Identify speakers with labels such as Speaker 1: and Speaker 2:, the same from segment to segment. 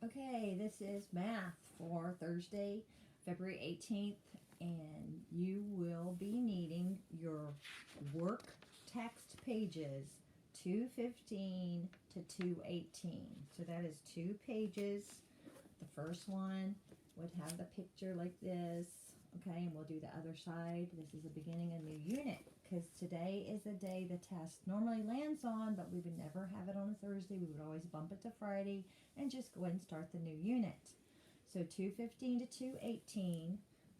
Speaker 1: Okay, this is math for Thursday, February 18th, and you will be needing your work text pages 215 to 218. So that is 2 pages. The first one would have the picture like this, okay, and we'll do the other side. This is the beginning of a new unit because today is the day the test normally lands on, but we would never have it on a Thursday. We would always bump it to Friday and just go ahead and start the new unit. So 215 to 218.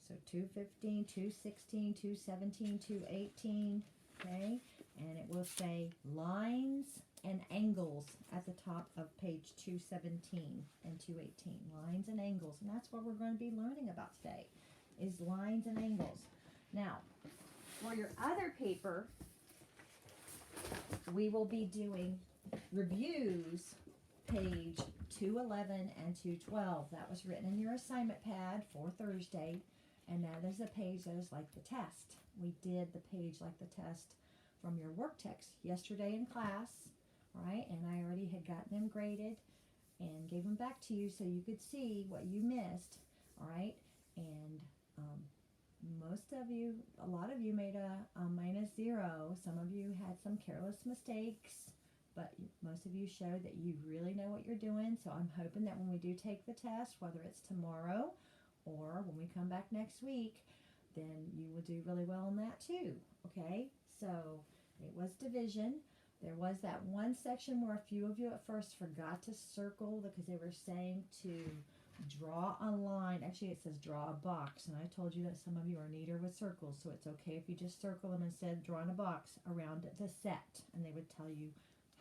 Speaker 1: So 215, 216, 217, 218. Okay, and it will say lines and angles at the top of page 217 and 218. Lines and angles, and that's what we're going to be learning about today, is lines and angles. Now, for your other paper, we will be doing reviews, page 211 and 212. That was written in your assignment pad for Thursday, and that is a page that is like the test. We did the page like the test from your work text yesterday in class, right? And I already had gotten them graded and gave them back to you so you could see what you missed, all right? And most of you, a lot of you made a -0. Some of you had some careless mistakes, but most of you showed that you really know what you're doing. So I'm hoping that when we do take the test, whether it's tomorrow or when we come back next week, then you will do really well on that too, okay? So it was division. There was that one section where a few of you at first forgot to circle because they were saying to draw a line. Actually, it says draw a box, and I told you that some of you are neater with circles, so it's okay if you just circle them instead of drawing a box around the set, and they would tell you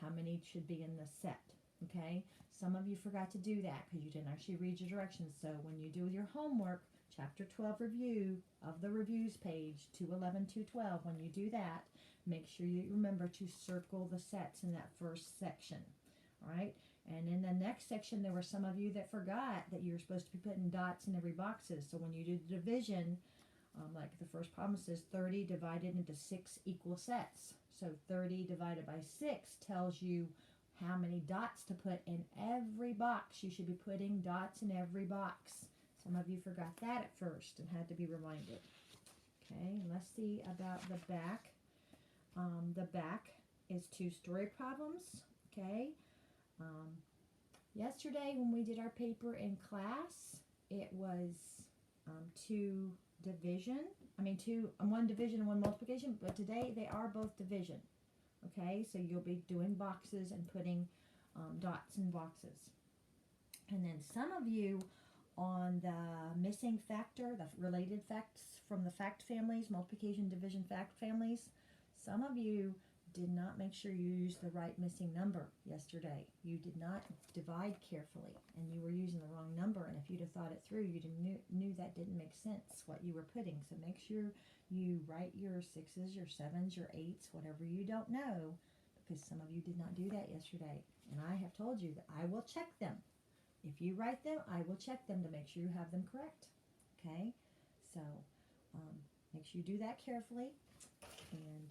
Speaker 1: how many should be in the set, okay? Some of you forgot to do that because you didn't actually read your directions, so when you do your homework, Chapter 12 review of the reviews page, 211, 212, when you do that, make sure you remember to circle the sets in that first section, all right? And in the next section, there were some of you that forgot that you're supposed to be putting dots in every boxes. So when you do the division, like the first problem says 30 divided into 6 equal sets. So 30 divided by 6 tells you how many dots to put in every box. You should be putting dots in every box. Some of you forgot that at first and had to be reminded. Okay, and let's see about the back. The back is 2-story problems, okay? Yesterday when we did our paper in class, it was one division and one multiplication, but today they are both division, okay? So you'll be doing boxes and putting dots in boxes. And then some of you on the missing factor, the related facts from the fact families, multiplication, division, fact families, some of you did not make sure you used the right missing number yesterday. You did not divide carefully, and you were using the wrong number, and if you'd have thought it through, you knew that didn't make sense, what you were putting. So make sure you write your 6s, your 7s, your 8s, whatever you don't know, because some of you did not do that yesterday. And I have told you that I will check them. If you write them, I will check them to make sure you have them correct. Okay? So make sure you do that carefully. And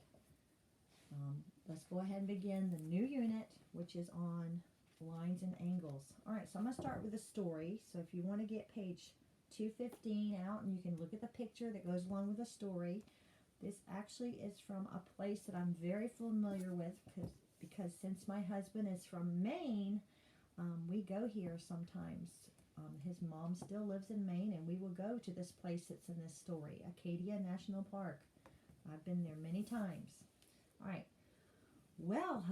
Speaker 1: let's go ahead and begin the new unit, which is on lines and angles. All right, so I'm going to start with a story. So if you want to get page 215 out and you can look at the picture that goes along with the story, this actually is from a place that I'm very familiar with because since my husband is from Maine, we go here sometimes. His mom still lives in Maine, and we will go to this place that's in this story, Acadia National Park. I've been there many times. All right. Well,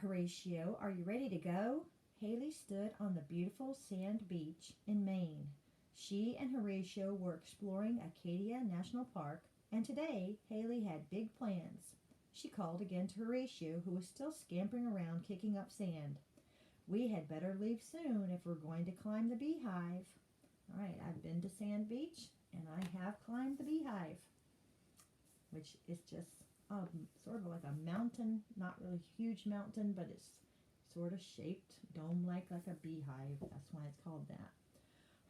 Speaker 1: Horatio, are you ready to go? Haley stood on the beautiful sand beach in Maine. She and Horatio were exploring Acadia National Park, and today Haley had big plans. She called again to Horatio, who was still scampering around kicking up sand. We had better leave soon if we're going to climb the beehive. All right, I've been to Sand Beach, and I have climbed the beehive, which is just sort of like a mountain, not really huge mountain, but it's sort of shaped dome-like like a beehive. That's why it's called that.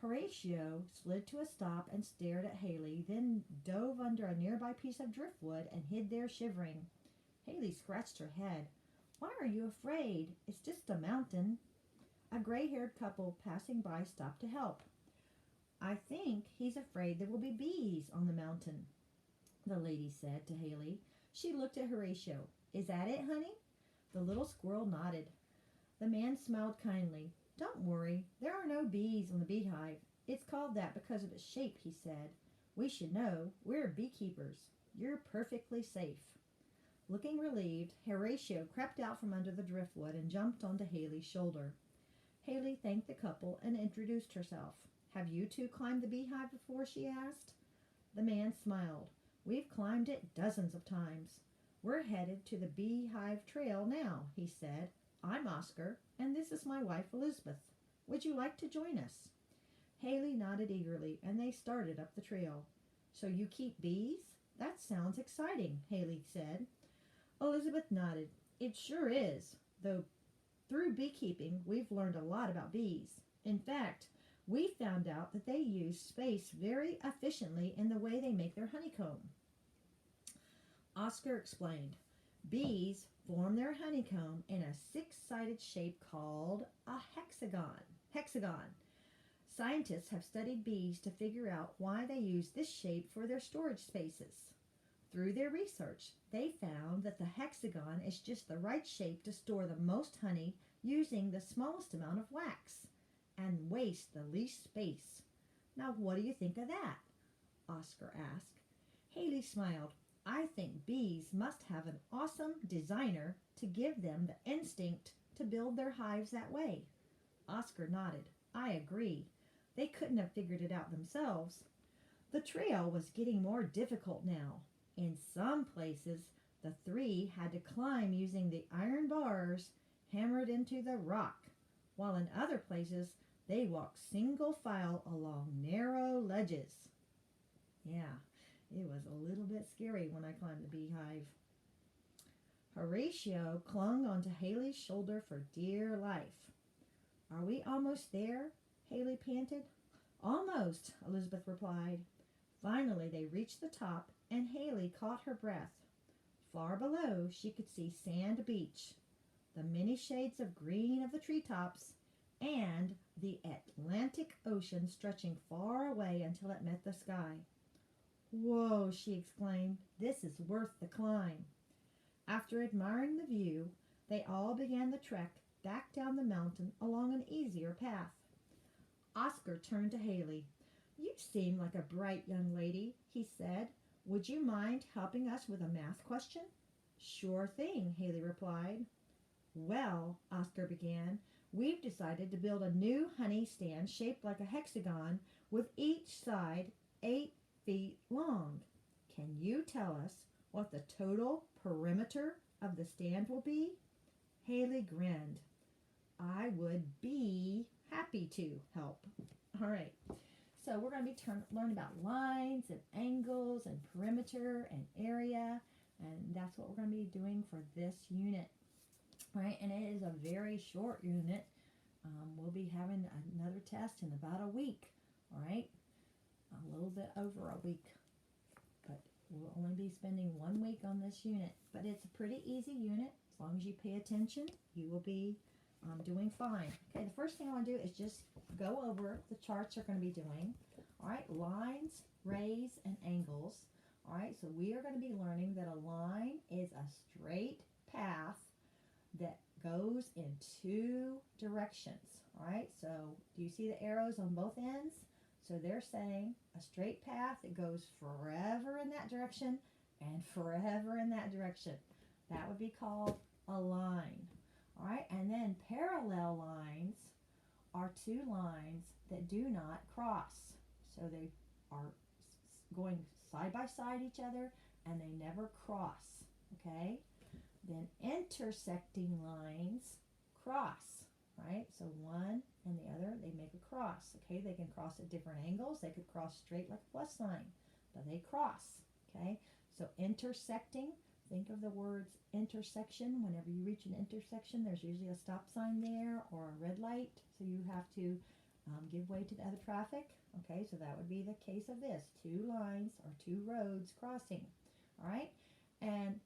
Speaker 1: Horatio slid to a stop and stared at Haley, then dove under a nearby piece of driftwood and hid there shivering. Haley scratched her head. Why are you afraid? It's just a mountain. A gray-haired couple passing by stopped to help. I think he's afraid there will be bees on the mountain, the lady said to Haley. She looked at Horatio. Is that it, honey? The little squirrel nodded. The man smiled kindly. Don't worry, there are no bees on the beehive. It's called that because of its shape, he said. We should know. We're beekeepers. You're perfectly safe. Looking relieved, Horatio crept out from under the driftwood and jumped onto Haley's shoulder. Haley thanked the couple and introduced herself. Have you two climbed the beehive before? She asked. The man smiled. We've climbed it dozens of times. We're headed to the beehive trail now, he said. I'm Oscar, and this is my wife Elizabeth. Would you like to join us? Haley nodded eagerly, and they started up the trail. So you keep bees? That sounds exciting, Haley said. Elizabeth nodded. It sure is, though through beekeeping we've learned a lot about bees. In fact, we found out that they use space very efficiently in the way they make their honeycomb. Oscar explained. Bees form their honeycomb in a six-sided shape called a hexagon. Scientists have studied bees to figure out why they use this shape for their storage spaces. Through their research, they found that the hexagon is just the right shape to store the most honey using the smallest amount of wax and waste the least space. Now, what do you think of that? Oscar asked. Haley smiled. I think bees must have an awesome designer to give them the instinct to build their hives that way. Oscar nodded. I agree. They couldn't have figured it out themselves. The trail was getting more difficult now. In some places, the three had to climb using the iron bars hammered into the rock, while in other places, they walked single file along narrow ledges. Yeah, it was a little bit scary when I climbed the beehive. Horatio clung onto Haley's shoulder for dear life. Are we almost there? Haley panted. Almost, Elizabeth replied. Finally, they reached the top, and Haley caught her breath. Far below, she could see Sand Beach, the many shades of green of the treetops, and the Atlantic Ocean stretching far away until it met the sky. Whoa, she exclaimed. This is worth the climb. After admiring the view, they all began the trek back down the mountain along an easier path. Oscar turned to Haley. You seem like a bright young lady, he said. Would you mind helping us with a math question? Sure thing, Haley replied. Well, Oscar began, we've decided to build a new honey stand shaped like a hexagon with each side 8 feet long. Can you tell us what the total perimeter of the stand will be? Haley grinned. I would be happy to help. All right. So we're going to be learning about lines and angles and perimeter and area. And that's what we're going to be doing for this unit. All right. And it is a very short unit. We'll be having another test in about a week. All right. A little bit over a week. But we'll only be spending 1 week on this unit. But it's a pretty easy unit. As long as you pay attention, you will be doing fine. Okay, the first thing I want to do is just go over the charts we're going to be doing. All right, lines, rays, and angles. All right, so we are going to be learning that a line is a straight path that goes in 2 directions. All right, so do you see the arrows on both ends? So they're saying a straight path that goes forever in that direction and forever in that direction. That would be called a line. All right, and then parallel lines are 2 lines that do not cross. So they are going side by side each other and they never cross. Okay, then intersecting lines cross. Right, so one and the other, they make a cross. Okay, they can cross at different angles. They could cross straight like a plus sign, but they cross. Okay, so intersecting. Think of the words intersection. Whenever you reach an intersection, there's usually a stop sign there or a red light. So you have to give way to the other traffic. Okay, so that would be the case of this. 2 lines or 2 roads crossing. All right, and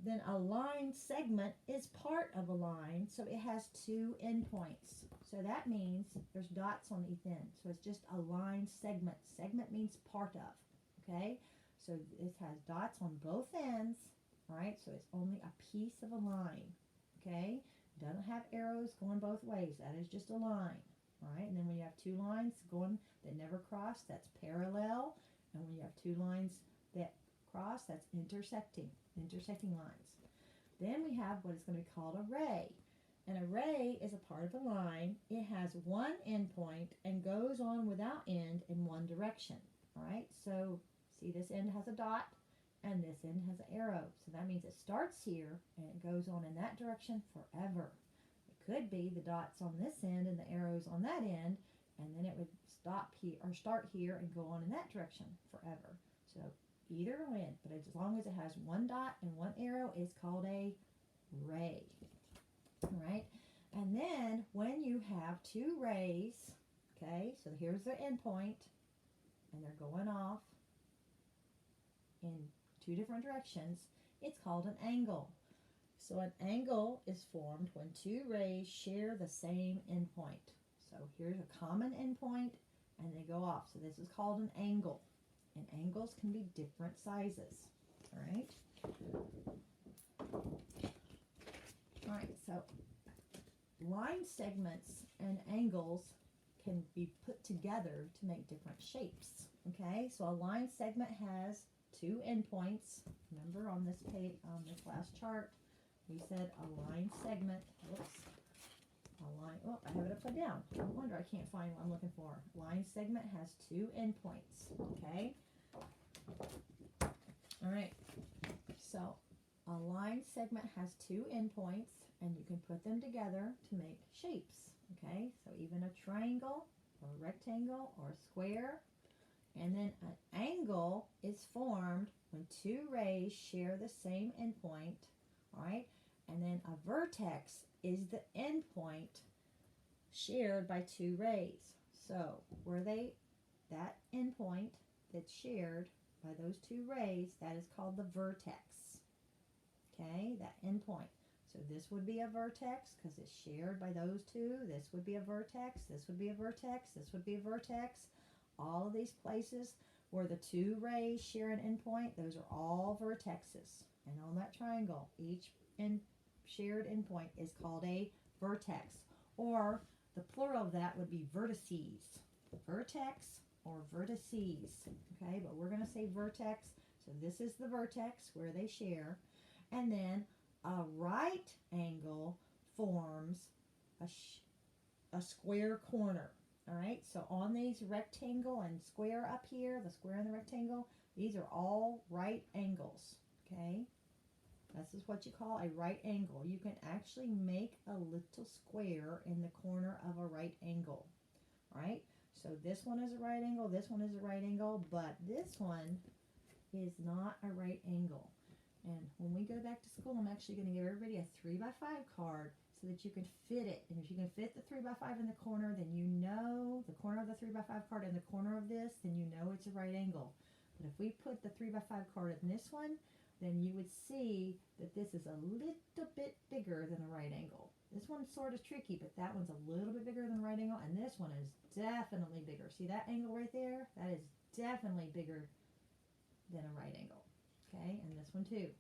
Speaker 1: Then a line segment is part of a line, so it has two endpoints. So that means there's dots on each end. So it's just a line segment. Segment means part of. Okay? So it has dots on both ends. Right? So it's only a piece of a line. Okay? It doesn't have arrows going both ways. That is just a line. All right? And then when you have two lines going that never cross, that's parallel. And when you have two lines that cross, that's intersecting lines. Then we have what is going to be called a ray. An array is a part of a line. It has one endpoint and goes on without end in one direction. All right, so see, this end has a dot and this end has an arrow. So that means it starts here and it goes on in that direction forever. It could be the dots on this end and the arrows on that end, and then it would stop here or start here and go on in that direction forever. So either way, but as long as it has one dot and one arrow, it's called a ray. All right, and then when you have two rays, okay, so here's the endpoint, and they're going off in two different directions, it's called an angle. So an angle is formed when two rays share the same endpoint. So here's a common endpoint, and they go off. So this is called an angle. And angles can be different sizes. All right. All right, so line segments and angles can be put together to make different shapes. Okay, so a line segment has two endpoints. Remember on this page, on this last chart, we said a line segment. Whoops. A line. Oh, I have it upside down. No wonder I can't find what I'm looking for. Line segment has two endpoints. Okay. All right. So a line segment has two endpoints, and you can put them together to make shapes. Okay. So even a triangle, or a rectangle, or a square. And then an angle is formed when two rays share the same endpoint. All right. And then a vertex is the endpoint shared by two rays. So where that endpoint that's shared by those two rays, that is called the vertex. Okay, that endpoint. So this would be a vertex because it's shared by those two. This would be a vertex. This would be a vertex. This would be a vertex. All of these places where the two rays share an endpoint, those are all vertexes. And on that triangle, each shared endpoint is called a vertex, or the plural of that would be vertices. Vertex or vertices. Okay, but we're going to say vertex. So this is the vertex where they share. And then a right angle forms a square corner. All right, so on these rectangle and square up here, the square and the rectangle, these are all right angles. Okay, this is what you call a right angle. You can actually make a little square in the corner of a right angle. All right, so this one is a right angle, this one is a right angle, but this one is not a right angle. And when we go back to school, I'm actually going to give everybody a 3x5 card so that you can fit it. And if you can fit the 3x5 in the corner, then you know the corner of the 3x5 card in the corner of this, then you know it's a right angle. But if we put the 3x5 card in this one, then you would see that this is a little bit bigger than a right angle. This one's sort of tricky, but that one's a little bit bigger than a right angle, and this one is definitely bigger. See that angle right there? That is definitely bigger than a right angle. Okay, and this one too.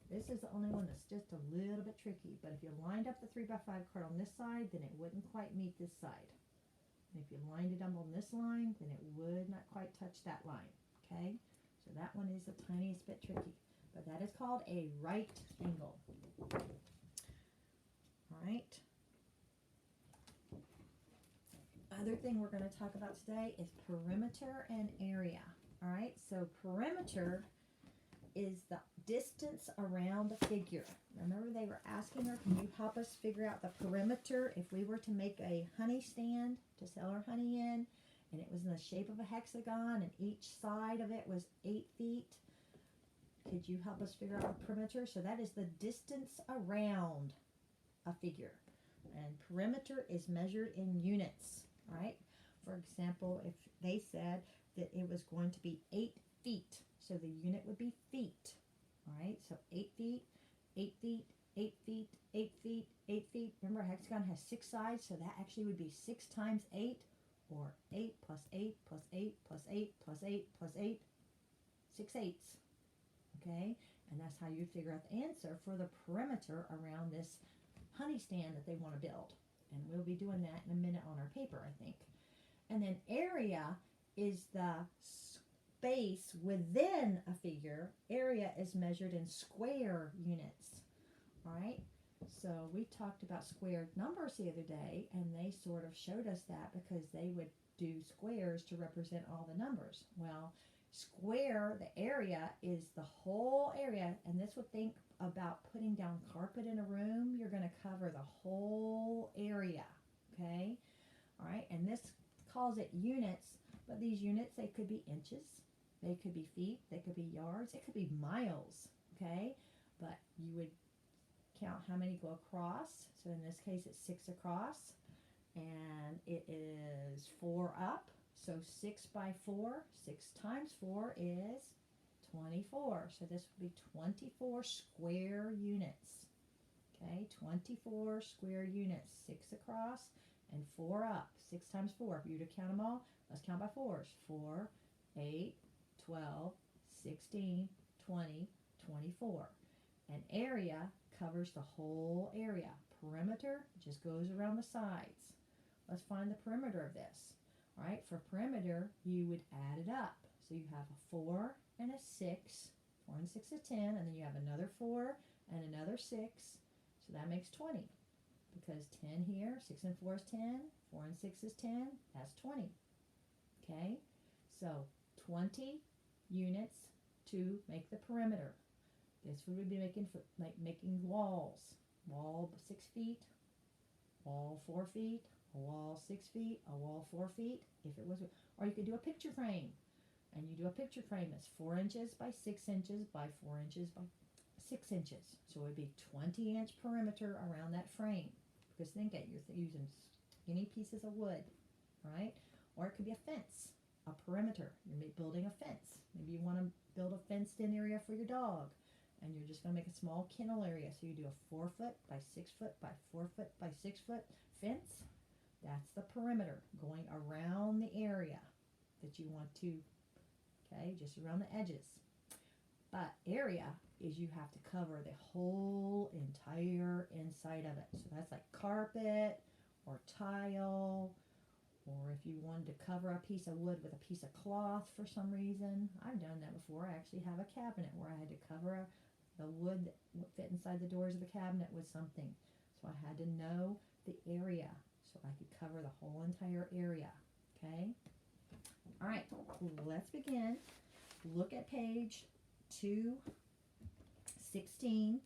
Speaker 1: This is the only one that's just a little bit tricky, but if you lined up the 3x5 card on this side, then it wouldn't quite meet this side. And if you lined it up on this line, then it would not quite touch that line. Okay, so that one is the tiniest bit tricky, but that is called a right angle. All right. Other thing we're going to talk about today is perimeter and area. All right, so perimeter is the distance around a figure. Remember they were asking her, can you help us figure out the perimeter if we were to make a honey stand to sell our honey in, and it was in the shape of a hexagon and each side of it was 8 feet. Could you help us figure out the perimeter? So that is the distance around a figure. And perimeter is measured in units. All right. For example, if they said that it was going to be 8 feet, so the unit would be feet. All right, so 8 feet, 8 feet, 8 feet, 8 feet, 8 feet. Remember, a hexagon has 6 sides, so that actually would be 6 times 8, or 8 plus 8 plus 8 plus 8 plus 8 plus 8, 6 eighths. Okay, and that's how you figure out the answer for the perimeter around this honey stand that they want to build. And we'll be doing that in a minute on our paper, I think. And then area is the space within a figure. Area is measured in square units. All right, so we talked about squared numbers the other day, and they sort of showed us that because they would do squares to represent all the numbers. Well, square, the area, is the whole area, and this would think about putting down carpet in a room. You're going to cover the whole area, okay? All right, and this calls it units, but these units, they could be inches, they could be feet, they could be yards, it could be miles, okay? But you would count how many go across. So in this case, it's 6 across, and it is 4 up. So 6 by 4, 6 times 4 is 24. So this would be 24 square units. Okay, 24 square units, 6 across and 4 up. 6 times 4. If you were to count them all, let's count by 4s. 4, 8, 12, 16, 20, 24. And area covers the whole area. Perimeter just goes around the sides. Let's find the perimeter of this. All right, for perimeter, you would add it up. So you have a 4 and a 6. 4 and 6 is 10, and then you have another 4 and another 6. So that makes 20. Because 10 here, 6 and 4 is 10, 4 and 6 is 10, that's 20. Okay, so 20 units to make the perimeter. This would be making making walls. Wall 6 feet, wall 4 feet, a wall 6 feet, a wall 4 feet. If it was, or you could do a picture frame, and you do a picture frame that's 4 inches by 6 inches by 4 inches by 6 inches. So it would be 20-inch perimeter around that frame. Because think it, you're using skinny pieces of wood, right? Or it could be a fence, a perimeter. You're building a fence. Maybe you want to build a fenced-in area for your dog, and you're just going to make a small kennel area. So you do a 4 foot by 6 foot by 4 foot by 6 foot fence. That's the perimeter going around the area that you want to, okay, just around the edges. But area is you have to cover the whole entire inside of it. So that's like carpet or tile, or if you wanted to cover a piece of wood with a piece of cloth for some reason. I've done that before. I actually have a cabinet where I had to cover the wood that would fit inside the doors of the cabinet with something. So I had to know the area so I could cover the whole entire area. Okay? All right, let's begin. Look at page 216.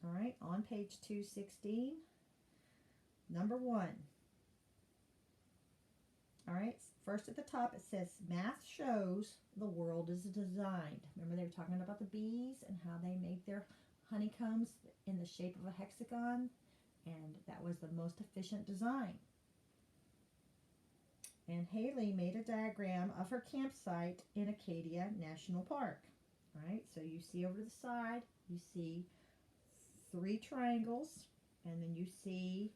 Speaker 1: All right, on page 216, number 1. All right, first at the top it says, math shows the world is designed. Remember they were talking about the bees and how they made their honeycombs in the shape of a hexagon, and that was the most efficient design. And Haley made a diagram of her campsite in Acadia National Park. All right, so you see over to the side, you see 3 triangles, and then you see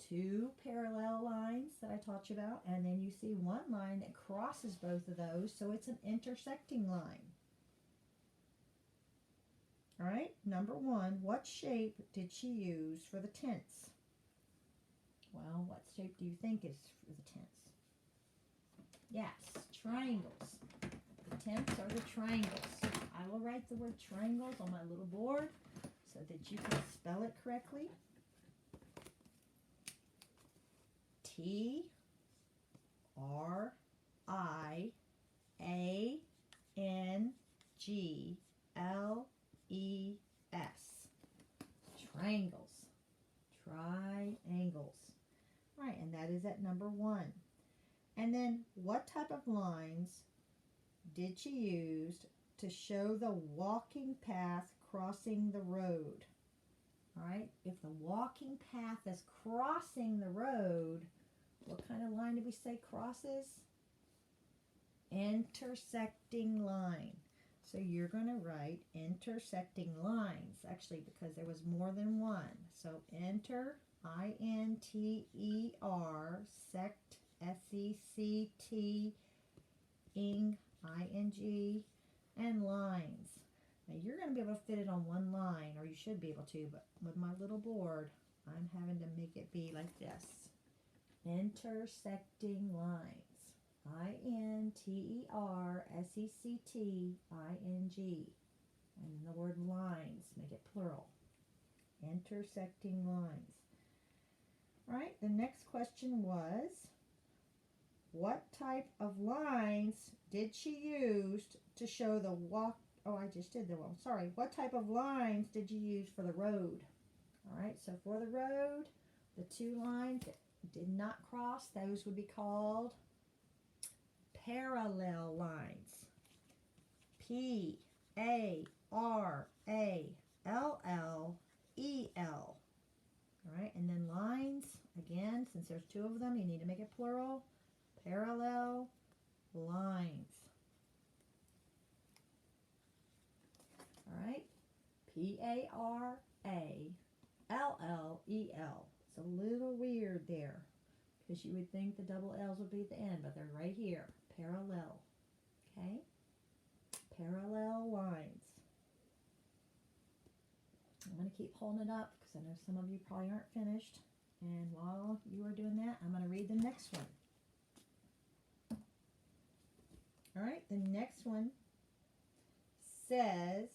Speaker 1: 2 parallel lines that I taught you about, and then you see 1 line that crosses both of those, so it's an intersecting line. All right, number 1, what shape did she use for the tents? Well, what shape do you think is for the tents? Yes, triangles. The tents are the triangles. I will write the word triangles on my little board so that you can spell it correctly. Triangles. Triangles. Triangles. All right, and that is at number 1. And then what type of lines did she use to show the walking path crossing the road? All right, if the walking path is crossing the road, what kind of line did we say crosses? intersecting line. So you're going to write intersecting lines, actually, because there was more than one. So enter, I-N-T-E-R, sect, S-E-C-T, ing, I-N-G, and lines. Now you're going to be able to fit it on one line, or you should be able to, but with my little board, I'm having to make it be like this. Intersecting lines. I-N-T-E-R-S-E-C-T-I-N-G. And then the word lines, make it plural. Intersecting lines. All right, the next question was, what type of lines did she use to show the walk? Oh, I just did the one. Sorry. What type of lines did you use for the road? All right, so for the road, the two lines that did not cross, those would be called parallel lines. P-A-R-A-L-L-E-L. All right, and then lines, again, since there's two of them, you need to make it plural. Parallel lines. All right, P-A-R-A-L-L-E-L. It's a little weird there because you would think the double L's would be at the end, but they're right here. Parallel. Okay? Parallel lines. I'm going to keep holding it up because I know some of you probably aren't finished. And while you are doing that, I'm going to read the next one. All right, the next one says,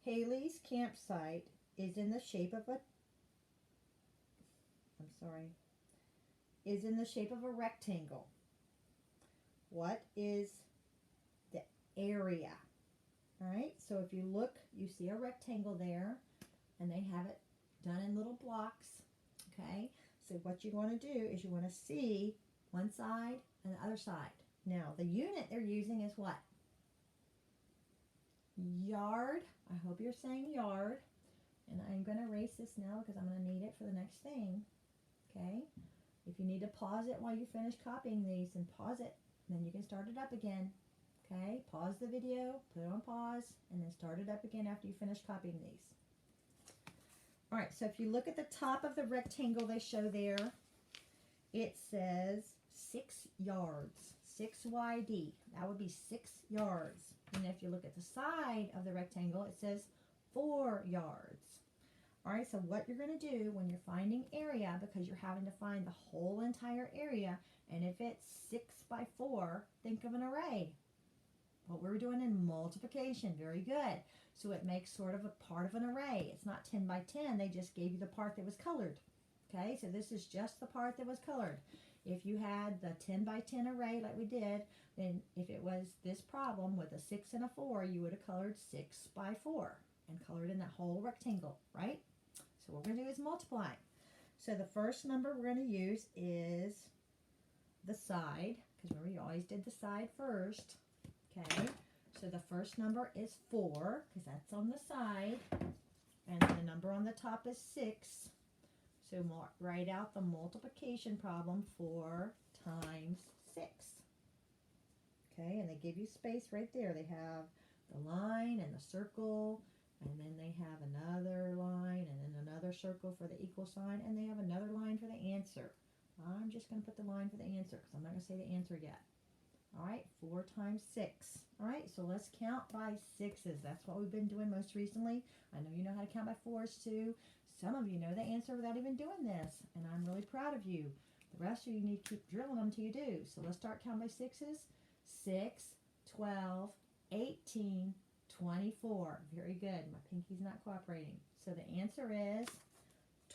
Speaker 1: Haley's campsite is in the shape of a, is in the shape of a rectangle. What is the area? All right, so if you look, you see a rectangle there, and they have it done in little blocks, okay? So what you want to do is you want to see one side and the other side. Now, the unit they're using is what? Yard. I hope you're saying yard. And I'm going to erase this now because I'm going to need it for the next thing, okay? If you need to pause it while you finish copying these, then pause it. Then you can start it up again, okay? Pause the video, put it on pause, and then start it up again after you finish copying these. All right, so if you look at the top of the rectangle they show there, it says 6 yards, 6YD. That would be 6 yards. And if you look at the side of the rectangle, it says 4 yards. All right, so what you're going to do when you're finding area, because you're having to find the whole entire area, and if it's 6 by 4, think of an array. What we're doing in multiplication, very good. So it makes sort of a part of an array. It's not 10 by 10, they just gave you the part that was colored. Okay, so this is just the part that was colored. If you had the 10 by 10 array like we did, then if it was this problem with a 6 and a 4, you would have colored 6 by 4 and colored in that whole rectangle, right? So what we're going to do is multiply. So the first number we're going to use is the side, because remember you always did the side first. Okay, so the first number is 4, because that's on the side, and the number on the top is 6. So write out the multiplication problem, 4 times 6. Okay, and they give you space right there. They have the line and the circle, and then they have another line, and then another circle for the equal sign, and they have another line for the answer. I'm just going to put the line for the answer, because I'm not going to say the answer yet. All right, 4 times 6. All right, so let's count by 6s. That's what we've been doing most recently. I know you know how to count by 4s too. Some of you know the answer without even doing this, and I'm really proud of you. The rest of you need to keep drilling them till you do. So let's start counting by 6s. 6, 12, 18, 24. Very good. My pinky's not cooperating. So the answer is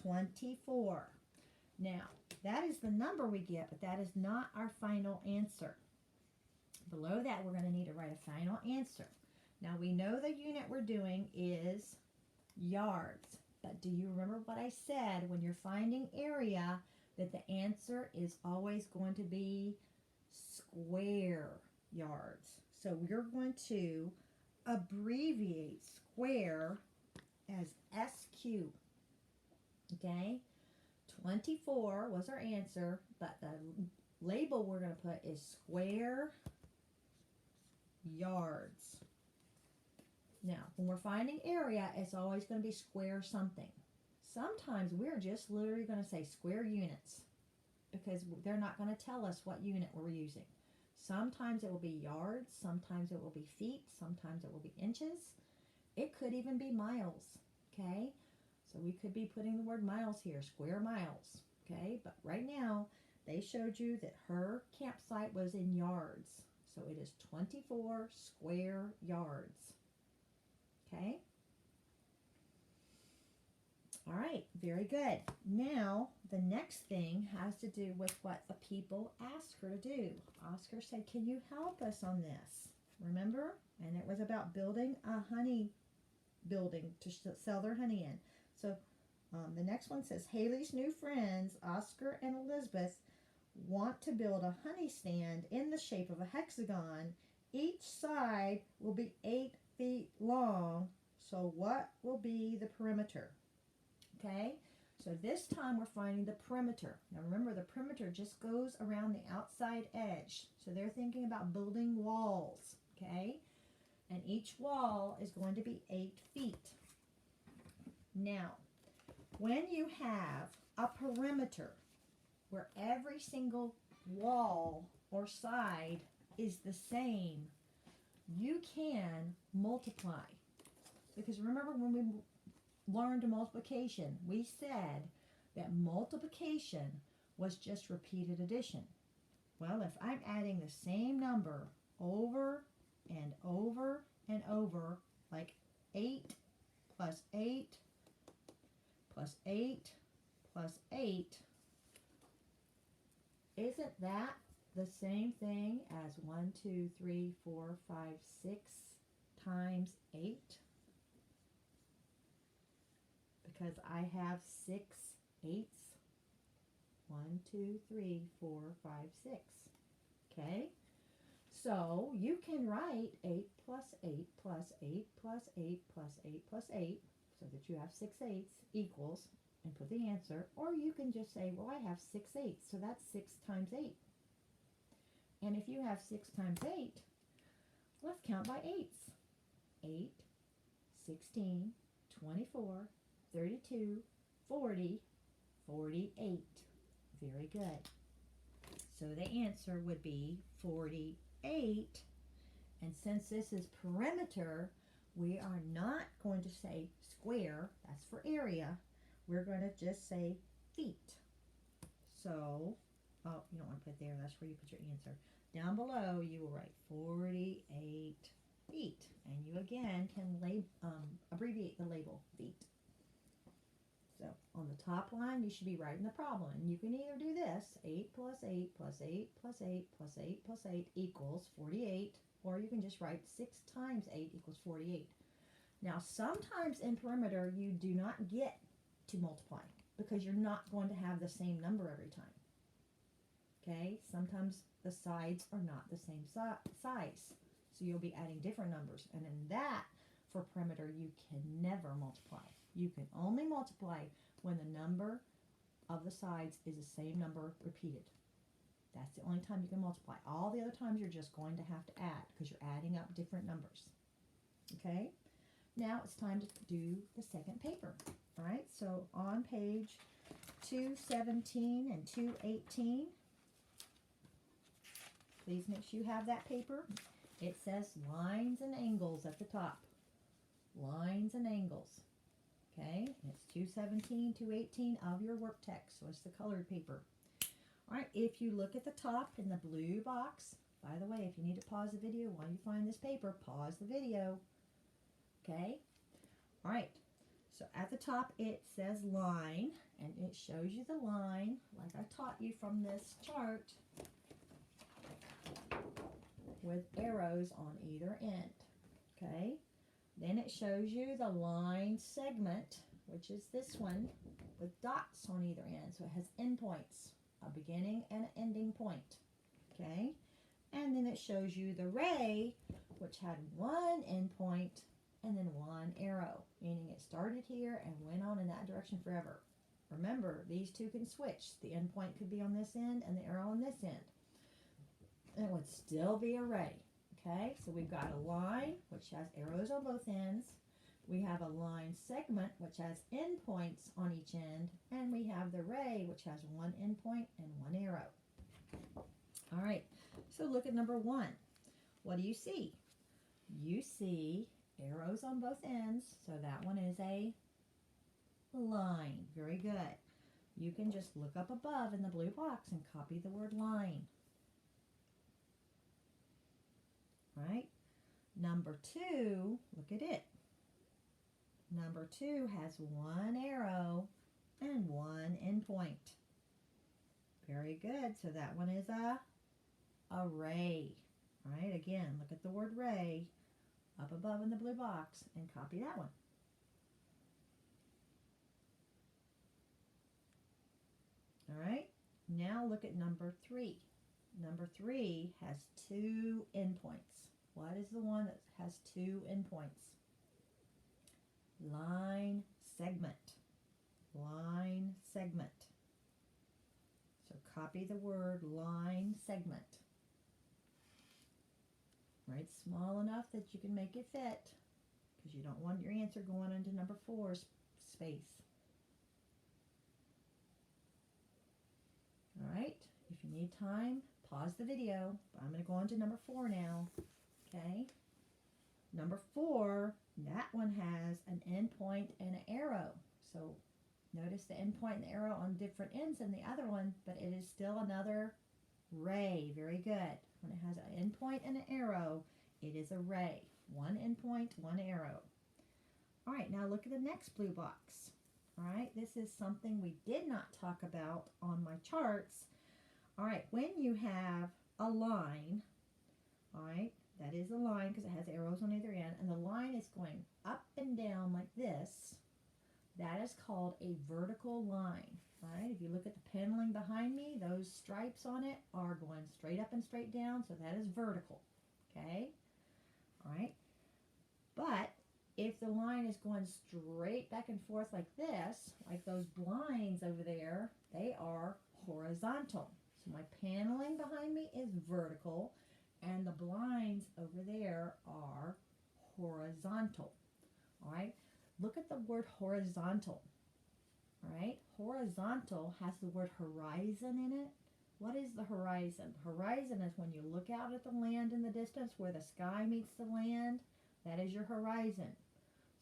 Speaker 1: 24. Now, that is the number we get, but that is not our final answer. Below that, we're going to need to write a final answer. Now, we know the unit we're doing is yards. But do you remember what I said when you're finding area, that the answer is always going to be square yards? So we're going to abbreviate square as SQ. Okay? 24 was our answer, but the label we're going to put is square yards. Now, when we're finding area, it's always going to be square something. Sometimes we're just literally going to say square units because they're not going to tell us what unit we're using. Sometimes it will be yards, sometimes it will be feet, sometimes it will be inches. It could even be miles, okay? So we could be putting the word miles here, square miles, okay? But right now, they showed you that her campsite was in yards. So it is 24 square yards, okay? All right, very good. Now, the next thing has to do with what the people asked her to do. Oscar said, can you help us on this? Remember? And it was about building a honey building to sell their honey in. So the next one says, Haley's new friends, Oscar and Elizabeth, want to build a honey stand in the shape of a hexagon. Each side will be 8 feet long. So what will be the perimeter? Okay, so this time we're finding the perimeter. Now remember, the perimeter just goes around the outside edge. So they're thinking about building walls, okay? And each wall is going to be 8 feet. Now, when you have a perimeter where every single wall or side is the same, you can multiply. Because remember when we learned multiplication, we said that multiplication was just repeated addition. Well, if I'm adding the same number over and over and over, like 8 plus 8 plus 8 plus 8, isn't that the same thing as 1, 2, 3, 4, 5, 6 times 8? Because I have 6 eighths. 1, 2, 3, 4, 5, 6. Okay? So you can write 8 plus 8 plus 8 plus 8 plus 8 plus 8 so that you have 6 eighths equals and put the answer. Or you can just say, well, I have 6 eighths, so that's 6 times 8. And if you have 6 times 8, let's count by eighths. 8, 16, 24, 32, 40, 48. Very good. So the answer would be 48. And since this is perimeter, we are not going to say square. That's for area. We're going to just say feet. So, oh, you don't want to put there. That's where you put your answer. Down below, you will write 48 feet. And you again can abbreviate the label feet. So on the top line, you should be writing the problem. And you can either do this, 8 plus 8 plus 8 plus 8 plus 8 plus 8 equals 48. Or you can just write 6 times 8 equals 48. Now, sometimes in perimeter, you do not get to multiply because you're not going to have the same number every time. Okay? Sometimes the sides are not the same size. So you'll be adding different numbers. And in that, for perimeter, you can never multiply. You can only multiply when the number of the sides is the same number repeated. That's the only time you can multiply. All the other times you're just going to have to add because you're adding up different numbers. Okay? Now it's time to do the second paper. All right? So on page 217 and 218, please make sure you have that paper. It says lines and angles at the top. Lines and angles. Okay, it's 217, 218 of your work text, so it's the colored paper. All right, if you look at the top in the blue box, by the way, if you need to pause the video while you find this paper, pause the video. Okay, all right, so at the top it says line, and it shows you the line, like I taught you from this chart, with arrows on either end. Okay. Then it shows you the line segment, which is this one, with dots on either end. So it has endpoints, a beginning and an ending point. Okay? And then it shows you the ray, which had one endpoint and then one arrow, meaning it started here and went on in that direction forever. Remember, these two can switch. The endpoint could be on this end and the arrow on this end. And it would still be a ray. Okay, so we've got a line which has arrows on both ends. We have a line segment which has endpoints on each end, and we have the ray which has one endpoint and one arrow. All right, so look at number 1. What do you see? You see arrows on both ends, so that one is a line. Very good. You can just look up above in the blue box and copy the word line. All right, number 2, look at it. Number 2 has one arrow and one endpoint. Very good. So that one is a ray. All right, again, look at the word ray up above in the blue box and copy that one. All right, now look at number 3. Number 3 has 2 endpoints. What is the one that has 2 endpoints? Line segment. Line segment. So copy the word line segment. Right, small enough that you can make it fit, because you don't want your answer going into number 4's space. All right, if you need time, pause the video. I'm going to go on to number 4 now. Okay, number 4, that one has an endpoint and an arrow. So notice the endpoint and the arrow on different ends than the other one, but it is still another ray. Very good. When it has an endpoint and an arrow, it is a ray. One endpoint, one arrow. All right, now look at the next blue box. All right, this is something we did not talk about on my charts. All right, when you have a line, all right, that is a line because it has arrows on either end, and the line is going up and down like this, that is called a vertical line. Right? If you look at the paneling behind me, those stripes on it are going straight up and straight down, so that is vertical. Okay? All right? But if the line is going straight back and forth like this, like those blinds over there, they are horizontal. So my paneling behind me is vertical, and the blinds over there are horizontal. All right? Look at the word horizontal. All right, horizontal has the word horizon in it. What is the horizon? Horizon is when you look out at the land in the distance where the sky meets the land. That is your horizon.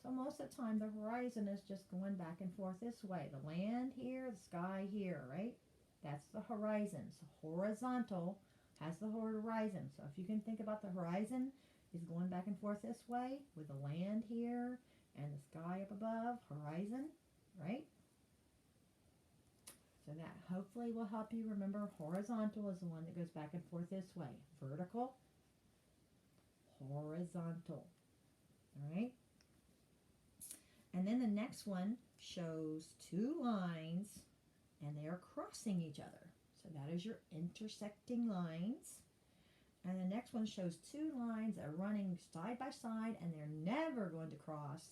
Speaker 1: So most of the time the horizon is just going back and forth this way. The land here, the sky here, right? That's the horizon. So horizontal has the horizon. So if you can think about the horizon is going back and forth this way with the land here and the sky up above, horizon, right? So that hopefully will help you remember horizontal is the one that goes back and forth this way. Vertical, horizontal. All right? And then the next one shows 2 lines and they are crossing each other. So that is your intersecting lines. And the next one shows 2 lines that are running side by side and they're never going to cross.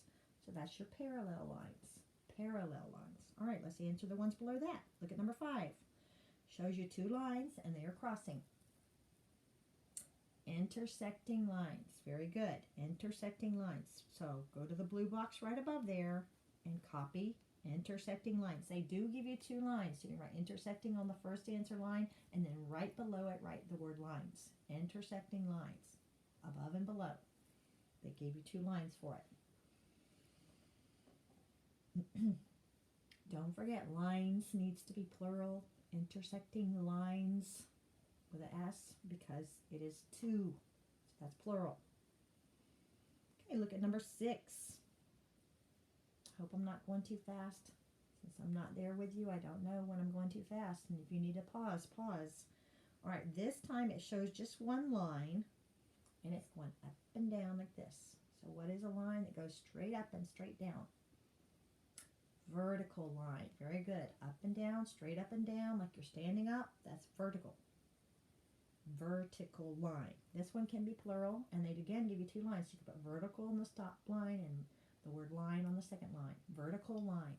Speaker 1: So that's your parallel lines. Parallel lines. All right, let's answer the ones below that. Look at number 5. Shows you 2 lines and they are crossing. Intersecting lines. Very good. Intersecting lines. So go to the blue box right above there and copy intersecting lines. They do give you 2 lines. So you can write intersecting on the first answer line and then right below it write the word lines. Intersecting lines. Above and below. They gave you 2 lines for it. Don't forget, lines needs to be plural. Intersecting lines with an S because it is 2. So that's plural. Okay, look at number 6. Hope I'm not going too fast. Since I'm not there with you, I don't know when I'm going too fast. And if you need to pause, pause. All right, this time it shows just one line and it's going up and down like this. So what is a line that goes straight up and straight down? Vertical line. Very good. Up and down, straight up and down, like you're standing up. That's vertical. Vertical line. This one can be plural, and they'd again give you 2 lines. You can put vertical on the top line and the word line on the second line. Vertical line.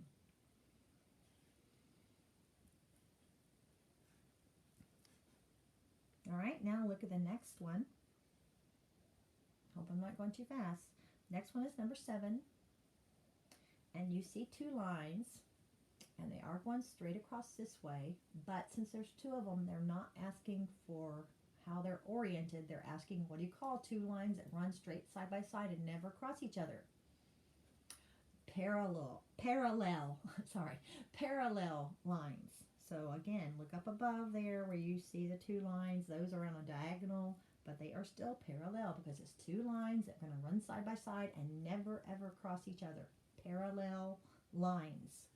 Speaker 1: All right, now look at the next one. Hope I'm not going too fast. Next one is number 7. And you see 2 lines, and they are going straight across this way, but since there's 2 of them, they're not asking for how they're oriented. They're asking, what do you call 2 lines that run straight side by side and never cross each other? Parallel lines. So again, look up above there where you see the 2 lines. Those are on a diagonal, but they are still parallel because it's 2 lines that are going to run side by side and never ever cross each other. Parallel lines.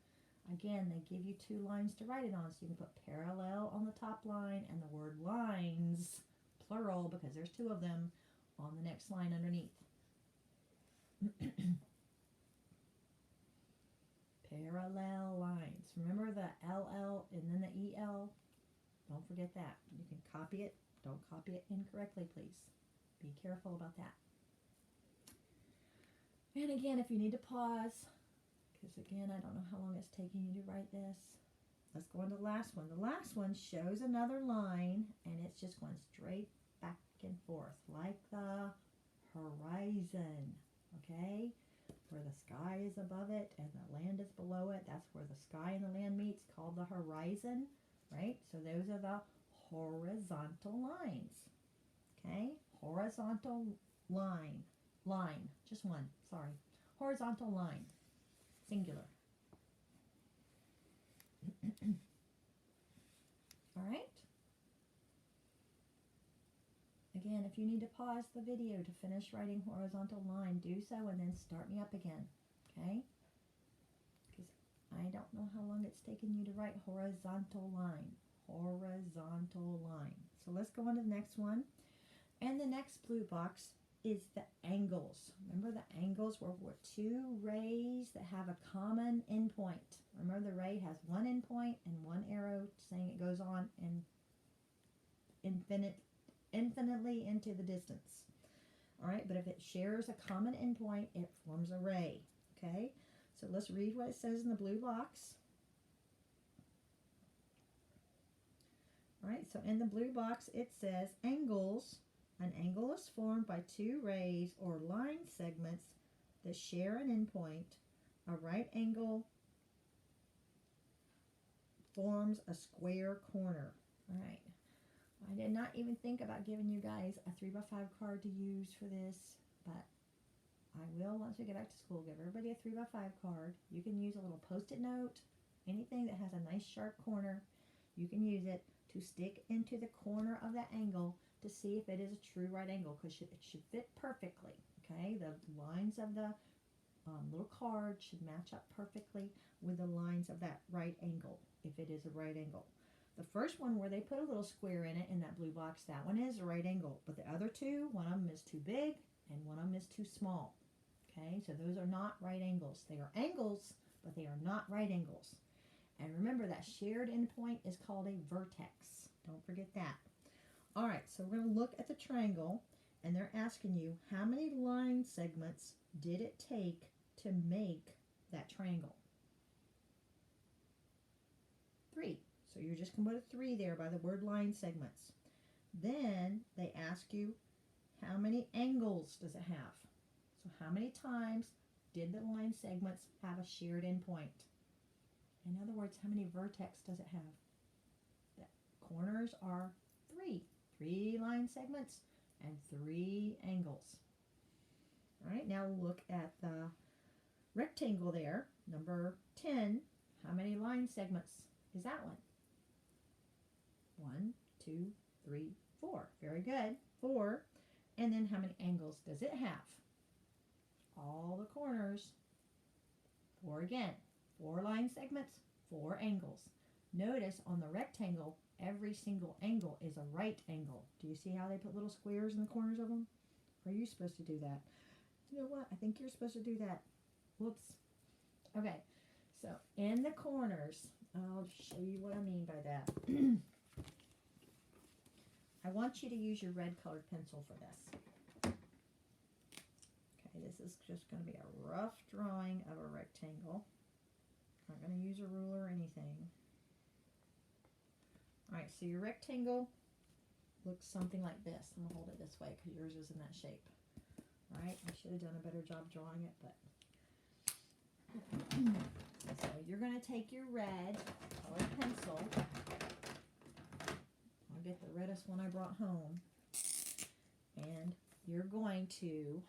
Speaker 1: Again, they give you 2 lines to write it on, so you can put parallel on the top line and the word lines, plural, because there's 2 of them, on the next line underneath. Parallel lines. Remember the LL and then the EL? Don't forget that. You can copy it. Don't copy it incorrectly, please. Be careful about that. And again, if you need to pause, because again, I don't know how long it's taking you to write this. Let's go on to the last one. The last one shows another line, and it's just going straight back and forth, like the horizon, okay? Where the sky is above it and the land is below it. That's where the sky and the land meets, called the horizon, right? So those are the horizontal lines, okay? Horizontal line, just one, sorry. Horizontal line, singular. All right? Again, if you need to pause the video to finish writing horizontal line, do so and then start me up again, okay? Because I don't know how long it's taken you to write horizontal line. Horizontal line. So let's go on to the next one. And the next blue box is the angles. Remember the angles were 2 rays that have a common endpoint. Remember the ray has 1 endpoint and 1 arrow saying it goes on in infinitely into the distance. All right, but if it shares a common endpoint, it forms a ray. Okay, so let's read what it says in the blue box. All right, so in the blue box it says angles. An angle is formed by 2 rays or line segments that share an endpoint. A right angle forms a square corner. All right. I did not even think about giving you guys a 3x5 card to use for this, but I will once we get back to school. Give everybody a 3x5 card. You can use a little post-it note, anything that has a nice sharp corner. You can use it to stick into the corner of that angle to see if it is a true right angle, because it should fit perfectly. Okay, the lines of the little card should match up perfectly with the lines of that right angle, if it is a right angle. The first one where they put a little square in it in that blue box, that one is a right angle. But the other 2, one of them is too big and one of them is too small. Okay, so those are not right angles. They are angles, but they are not right angles. And remember that shared endpoint is called a vertex. Don't forget that. All right, so we're going to look at the triangle, and they're asking you how many line segments did it take to make that triangle? 3. So you're just going to put a 3 there by the word line segments. Then they ask you how many angles does it have? So how many times did the line segments have a shared endpoint? In other words, how many vertex does it have? The corners are 3. 3 line segments and 3 angles. All right, now look at the rectangle there, number 10. How many line segments is that one? 1, 2, 3, 4. Very good. 4. And then how many angles does it have? All the corners. 4 again. 4 line segments, 4 angles. Notice on the rectangle, every single angle is a right angle. Do you see how they put little squares in the corners of them? Or are you supposed to do that? You know what? I think you're supposed to do that. Whoops. Okay. So in the corners, I'll show you what I mean by that. I want you to use your red colored pencil for this. Okay, this is just going to be a rough drawing of a rectangle. Not going to use a ruler or anything. Alright, so your rectangle looks something like this. I'm going to hold it this way because yours is in that shape. right? I should have done a better job drawing it, but. So you're going to take your red colored pencil. I'll get the reddest one I brought home. And you're going to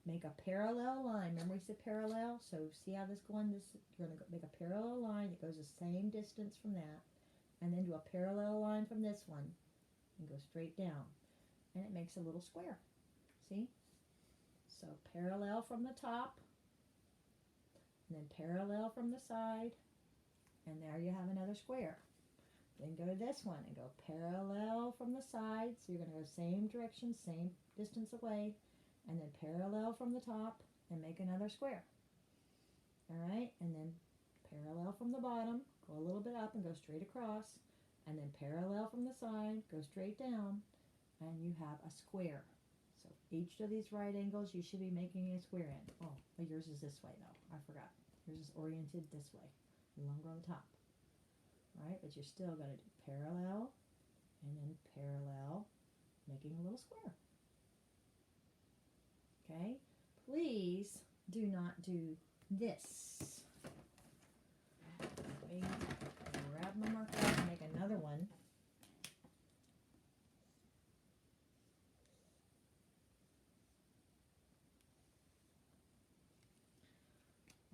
Speaker 1: make a parallel line. Remember we said parallel? So see how this going? You're going to make a parallel line that goes the same distance from that. And then do a parallel line from this one. And go straight down. And it makes a little square. See? So parallel from the top. And then parallel from the side. And there you have another square. Then go to this one and go parallel from the side. So you're going to go same direction, same distance away. And then parallel from the top and make another square. Alright, and then parallel from the bottom, go a little bit up and go straight across. And then parallel from the side, go straight down. And you have a square. So each of these right angles you should be making a square in. Oh, well yours is this way though. I forgot. Yours is oriented this way. Longer on the top. Alright, but you're still going to do parallel and then parallel, making a little square. Okay, please do not do this. Let me grab my marker out and make another one.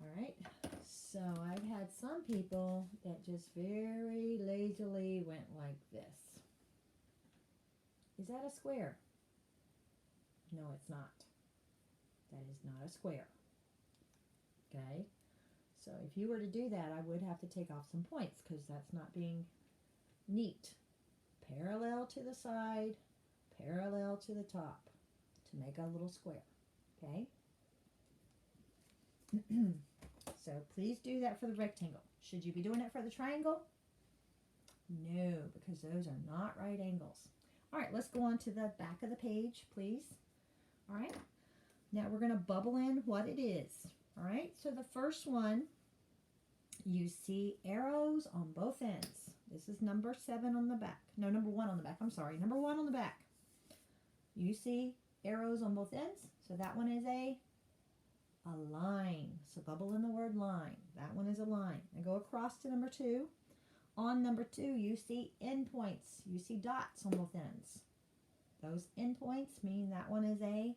Speaker 1: Alright, so I've had some people that just very lazily went like this. Is that a square? No, it's not. That is not a square. Okay, so if you were to do that, I would have to take off some points because that's not being neat. Parallel to the side, parallel to the top to make a little square. Okay. So please do that for the rectangle. Should you be doing it for the triangle? No, because those are not right angles. All right, let's go on to the back of the page, please. All right. Now we're going to bubble in what it is. All right, so the first one, you see arrows on both ends. This is number 7 on the back. No, number 1 on the back. I'm sorry, number 1 on the back. You see arrows on both ends. So that one is a line. So bubble in the word line. That one is a line. And go across to number 2. On number 2, you see endpoints. You see dots on both ends. Those endpoints mean that one is a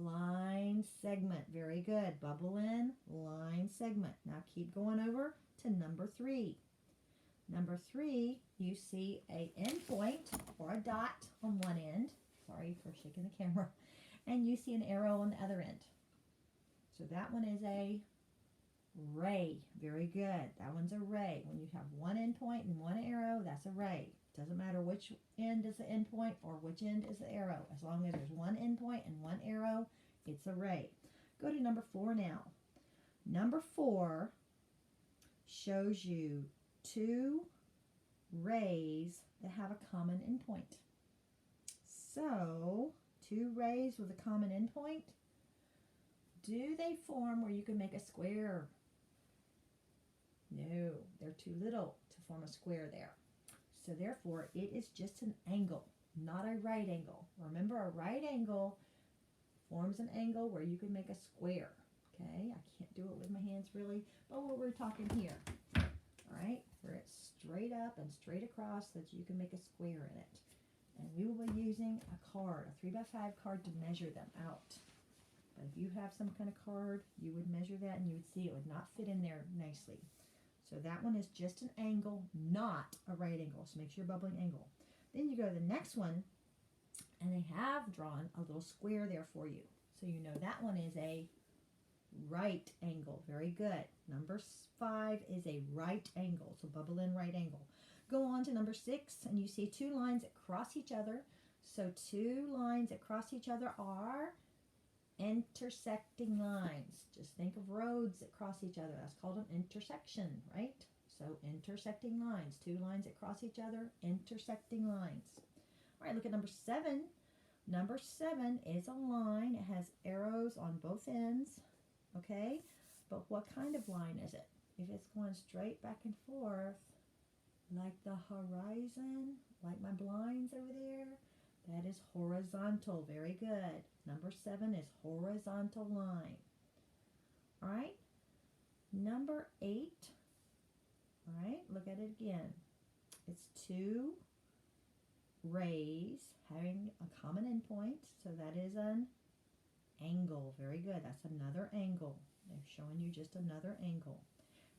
Speaker 1: line segment. Very good. Bubble in, line segment. Now keep going over to number 3. Number 3, you see a endpoint or a dot on one end. Sorry for shaking the camera. And you see an arrow on the other end. So that one is a ray. Very good. That one's a ray. When you have one endpoint and one arrow, that's a ray. Doesn't matter which end is the endpoint or which end is the arrow. As long as there's one endpoint and one arrow, it's a ray. Go to number 4 now. Number 4 shows you 2 rays that have a common endpoint. So, 2 rays with a common endpoint, do they form where you can make a square? No, they're too little to form a square there. So therefore, it is just an angle, not a right angle. Remember, a right angle forms an angle where you can make a square. Okay, I can't do it with my hands really, but what we're talking here, all right, where it's straight up and straight across so that you can make a square in it. And we will be using a card, a 3x5 card to measure them out. But if you have some kind of card, you would measure that and you would see it would not fit in there nicely. So that one is just an angle, not a right angle. So make sure you're bubbling angle. Then you go to the next one, and they have drawn a little square there for you. So you know that one is a right angle. Very good. Number 5 is a right angle. So bubble in right angle. Go on to number 6, and you see 2 lines that cross each other. So 2 lines that cross each other are intersecting lines. Just think of roads that cross each other. That's called an intersection, right? So intersecting lines. 2 lines that cross each other, intersecting lines. All right, look at number 7. Number 7 is a line. It has arrows on both ends, okay? But what kind of line is it? If it's going straight back and forth, like the horizon, like my blinds over there, That is horizontal. Very good. Number 7 is horizontal line. All right. Number 8. All right. Look at it again. It's 2 rays having a common endpoint. So that is an angle. Very good. That's another angle. They're showing you just another angle.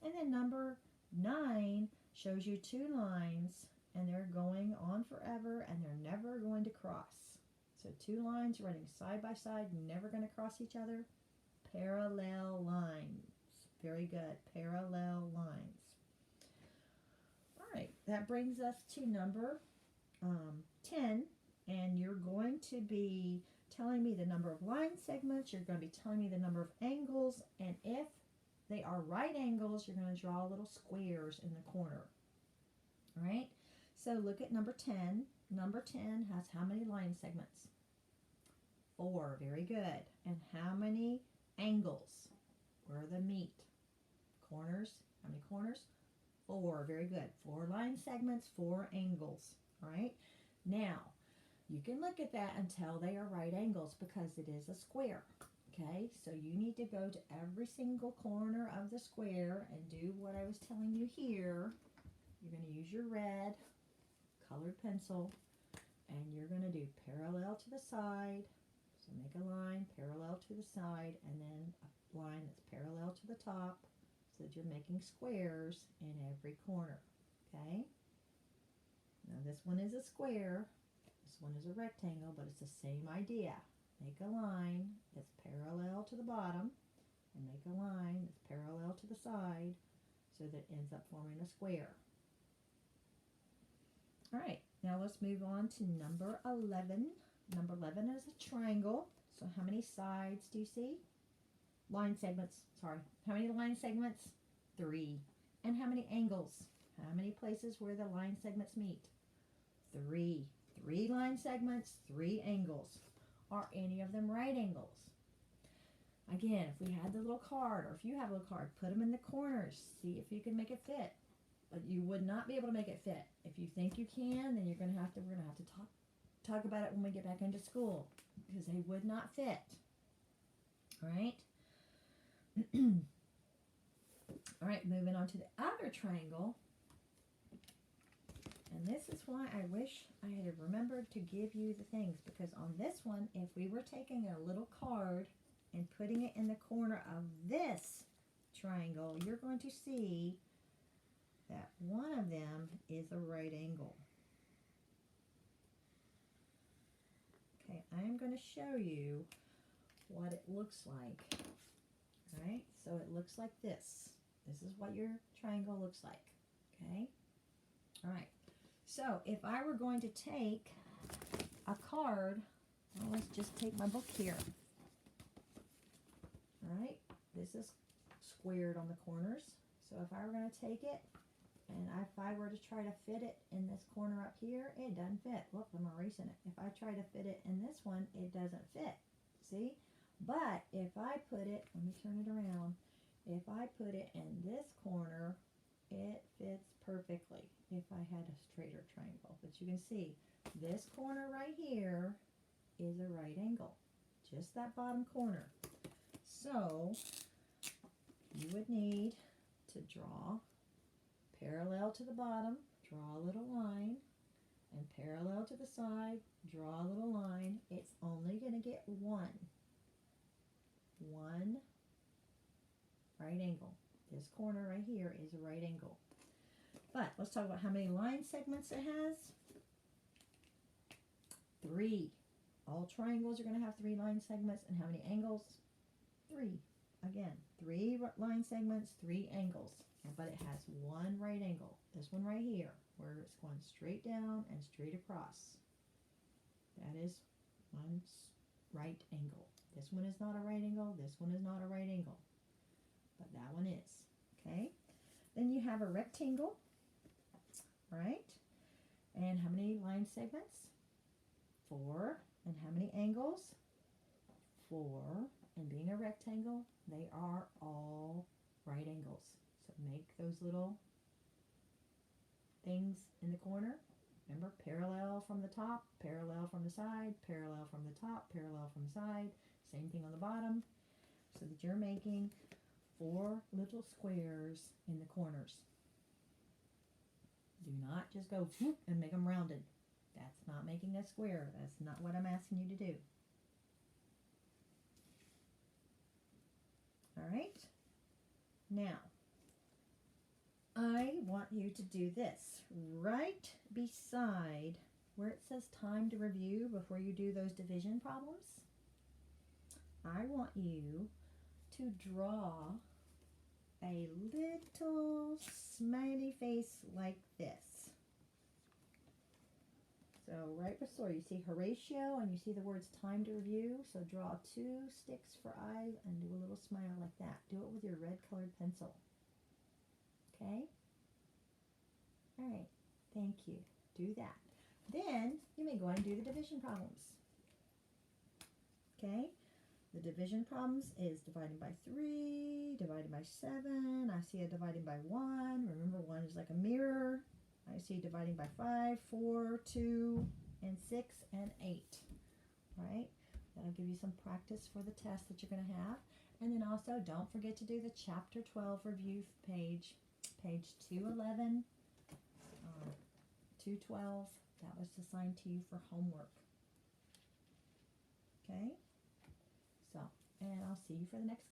Speaker 1: And then number 9 shows you 2 lines, and they're going on forever, and they're never going to cross. So 2 lines running side by side, never going to cross each other. Parallel lines. Very good. Parallel lines. All right. That brings us to number 10, and you're going to be telling me the number of line segments. You're going to be telling me the number of angles, and if they are right angles, you're going to draw little squares in the corner. All right. So look at number 10. Number 10 has how many line segments? 4. Very good. And how many angles? Where are the meet? Corners. How many corners? 4. Very good. 4 line segments, 4 angles. All right. Now, you can look at that and tell they are right angles because it is a square. Okay, so you need to go to every single corner of the square and do what I was telling you here. You're going to use your red colored pencil, and you're going to do parallel to the side. So make a line parallel to the side, and then a line that's parallel to the top, so that you're making squares in every corner. Okay, now this one is a square. This one is a rectangle, but it's the same idea. Make a line that's parallel to the bottom, and make a line that's parallel to the side, so that it ends up forming a square. All right, now let's move on to number 11. Number 11 is a triangle. So how many sides do you see? Line segments, sorry. How many line segments? 3. And how many angles? How many places where the line segments meet? 3. 3 line segments, 3 angles. Are any of them right angles? Again, if we had the little card, or if you have a little card, put them in the corners. See if you can make it fit. But you would not be able to make it fit. If you think you can, then we're gonna have to talk about it when we get back into school, because they would not fit. All right. All right, moving on to the other triangle. And this is why I wish I had remembered to give you the things, because on this one, if we were taking a little card and putting it in the corner of this triangle, you're going to see that one of them is a right angle. Okay, I am going to show you what it looks like. All right, so it looks like this. This is what your triangle looks like. Okay, all right. So if I were going to take a card, well, let's just take my book here. All right, this is squared on the corners. So if I were going to take it, and if I were to try to fit it in this corner up here, it doesn't fit. Look, I'm erasing it. If I try to fit it in this one, it doesn't fit. See? But if I put it, let me turn it around. If I put it in this corner, it fits perfectly if I had a straighter triangle. But you can see this corner right here is a right angle. Just that bottom corner. So you would need to draw parallel to the bottom, draw a little line, and parallel to the side, draw a little line. It's only going to get one right angle. This corner right here is a right angle. But let's talk about how many line segments it has. 3. All triangles are going to have 3 line segments. And how many angles? 3. Again, 3 line segments, 3 angles. But it has one right angle. This one right here, where it's going straight down and straight across. That is one right angle. This one is not a right angle. This one is not a right angle. But that one is. Okay? Then you have a rectangle. Right? And how many line segments? 4. And how many angles? 4. And being a rectangle, they are all right angles. So make those little things in the corner. Remember, parallel from the top, parallel from the side, parallel from the top, parallel from the side. Same thing on the bottom. So that you're making 4 little squares in the corners. Do not just go and make them rounded. That's not making a square. That's not what I'm asking you to do. All right? Now, I want you to do this. Right beside where it says time to review before you do those division problems, I want you to draw a little smiley face like this. So right before you see Horatio and you see the words time to review, so draw 2 sticks for eyes and do a little smile like that. Do it with your red colored pencil. Okay? All right, thank you. Do that. Then you may go and do the division problems. Okay? The division problems is dividing by 3, dividing by 7. I see a dividing by 1. Remember, 1 is like a mirror. I see dividing by 5, 4, 2, and 6, and 8. Right? That'll give you some practice for the test that you're going to have. And then also, don't forget to do the Chapter 12 review page 211, 212. That was assigned to you for homework. Okay? So, and I'll see you for the next